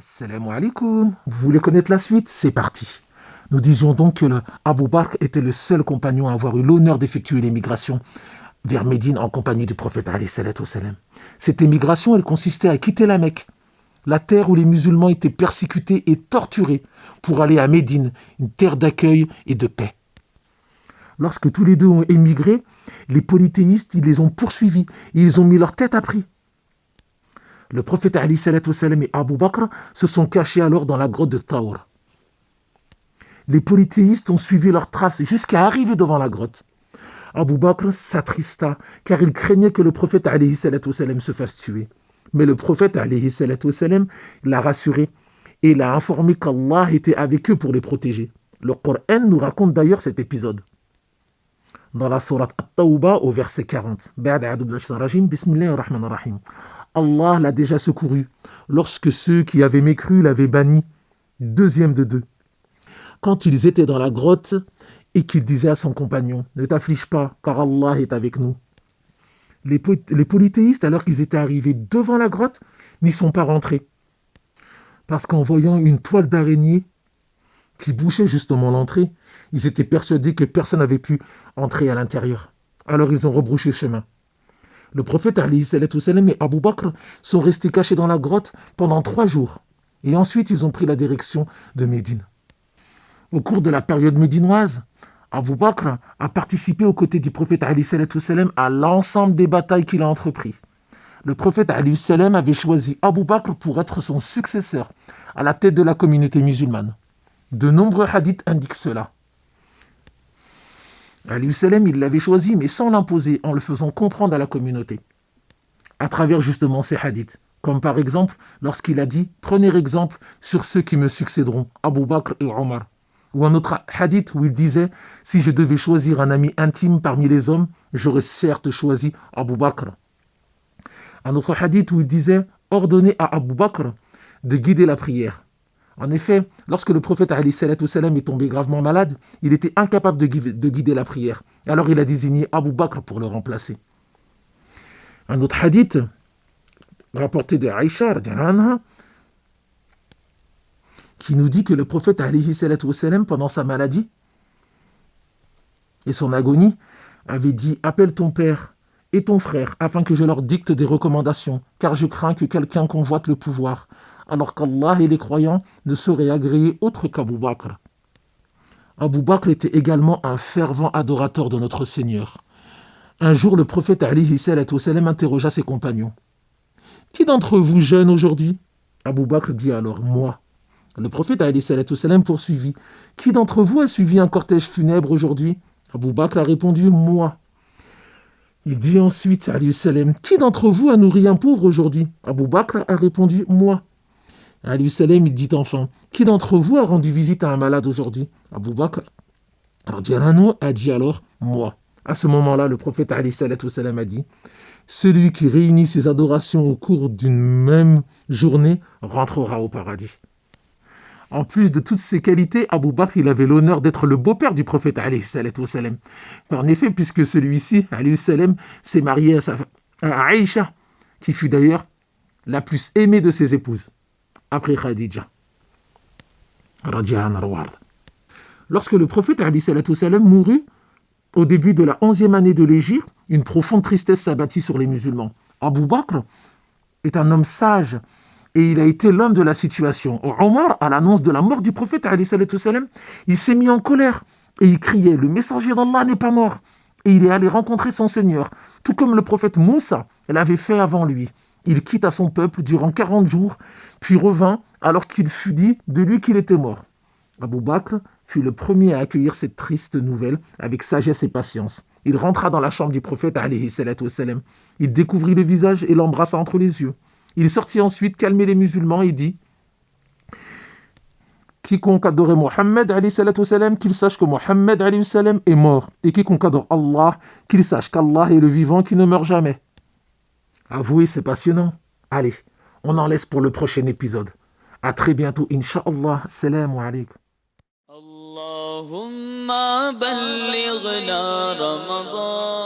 Salam alaikum. Vous voulez connaître la suite? C'est parti. Nous disions donc que Abu Bakr était le seul compagnon à avoir eu l'honneur d'effectuer l'émigration vers Médine en compagnie du prophète alayhi salatu wassalam. Cette émigration, elle consistait à quitter la Mecque, la terre où les musulmans étaient persécutés et torturés, pour aller à Médine, une terre d'accueil et de paix. Lorsque tous les deux ont émigré, les polythéistes, ils les ont poursuivis et ils ont mis leur tête à prix. Le prophète alayhi salatu wassalam et Abu Bakr se sont cachés alors dans la grotte de Thawr. Les polythéistes ont suivi leurs traces jusqu'à arriver devant la grotte. Abu Bakr s'attrista car il craignait que le prophète alayhi salatu wassalam se fasse tuer. Mais le prophète alayhi salatu wassalam l'a rassuré et l'a informé qu'Allah était avec eux pour les protéger. Le Coran nous raconte d'ailleurs cet épisode. Dans la sourate At-Tawbah au verset 40. Bismillahir-Rahmanir-Rahim. Allah l'a déjà secouru lorsque ceux qui avaient mécru l'avaient banni, deuxième de deux. Quand ils étaient dans la grotte et qu'il disait à son compagnon « Ne t'afflige pas, car Allah est avec nous ». Les polythéistes, alors qu'ils étaient arrivés devant la grotte, n'y sont pas rentrés. Parce qu'en voyant une toile d'araignée qui bouchait justement l'entrée, ils étaient persuadés que personne n'avait pu entrer à l'intérieur. Alors ils ont rebrouché chemin. Le prophète alayhi salatu wassalam et Abu Bakr sont restés cachés dans la grotte pendant 3 jours. Et ensuite, ils ont pris la direction de Médine. Au cours de la période médinoise, Abu Bakr a participé aux côtés du prophète alayhi salatu wassalam à l'ensemble des batailles qu'il a entreprises. Le prophète alayhi salam avait choisi Abu Bakr pour être son successeur à la tête de la communauté musulmane. De nombreux hadiths indiquent cela. Alayhi salam, il l'avait choisi, mais sans l'imposer, en le faisant comprendre à la communauté, à travers justement ces hadiths. Comme par exemple, lorsqu'il a dit « Prenez exemple sur ceux qui me succéderont, Abu Bakr et Omar ». Ou un autre hadith où il disait « Si je devais choisir un ami intime parmi les hommes, j'aurais certes choisi Abu Bakr ». Un autre hadith où il disait « Ordonnez à Abu Bakr de guider la prière ». En effet, lorsque le prophète alayhi salatu wassalam est tombé gravement malade, il était incapable de guider la prière. Alors il a désigné Abu Bakr pour le remplacer. Un autre hadith, rapporté de Aïcha, qui nous dit que le prophète alayhi salatu wassalam, pendant sa maladie et son agonie, avait dit « Appelle ton père et ton frère afin que je leur dicte des recommandations, car je crains que quelqu'un convoite le pouvoir, alors qu'Allah et les croyants ne sauraient agréer autre qu'Abu Bakr. » Abu Bakr était également un fervent adorateur de notre Seigneur. Un jour, le prophète alayhi salatu wassalam interrogea ses compagnons. « Qui d'entre vous jeûne aujourd'hui ?» Abu Bakr dit alors « Moi ». Le prophète alayhi salatu wassalam poursuivit. « Qui d'entre vous a suivi un cortège funèbre aujourd'hui ?» Abu Bakr a répondu « Moi ». Il dit ensuite alayhi salam, « Qui d'entre vous a nourri un pauvre aujourd'hui ?» Abu Bakr a répondu « Moi ». Alayhi salam, il dit enfin, « Qui d'entre vous a rendu visite à un malade aujourd'hui ?» Abu Bakr a dit alors « Moi ». À ce moment-là, le prophète alayhi salatu wassalam a dit, « Celui qui réunit ses adorations au cours d'une même journée rentrera au paradis. » En plus de toutes ces qualités, Abu Bakr, il avait l'honneur d'être le beau-père du prophète alayhi salatu wassalam. En effet, puisque celui-ci, alayhi salam, s'est marié à Aïcha, qui fut d'ailleurs la plus aimée de ses épouses, après Khadija. Lorsque le prophète alayhi salatu wassalam mourut, au début de la 11e année de l'Hégire, une profonde tristesse s'abattit sur les musulmans. Abu Bakr est un homme sage, et il a été l'homme de la situation. Omar, à l'annonce de la mort du prophète, alayhi salatu wassalam, il s'est mis en colère et il criait « Le messager d'Allah n'est pas mort !» Et il est allé rencontrer son Seigneur, tout comme le prophète Moussa l'avait fait avant lui. Il quitta son peuple durant 40 jours, puis revint alors qu'il fut dit de lui qu'il était mort. Abu Bakr fut le premier à accueillir cette triste nouvelle avec sagesse et patience. Il rentra dans la chambre du prophète, alayhi salatu wassalam. Il découvrit le visage et l'embrassa entre les yeux. Il sortit ensuite calmer les musulmans et dit « Quiconque adorait Mohammed, alayhi salatu wassalam, qu'il sache que Mohammed, alayhi salam, est mort. Et quiconque adore Allah, qu'il sache qu'Allah est le vivant qui ne meurt jamais. » Avouez, c'est passionnant. Allez, on en laisse pour le prochain épisode. À très bientôt, Inch'Allah. Salam alaikum. اللهم بلغنا رمضان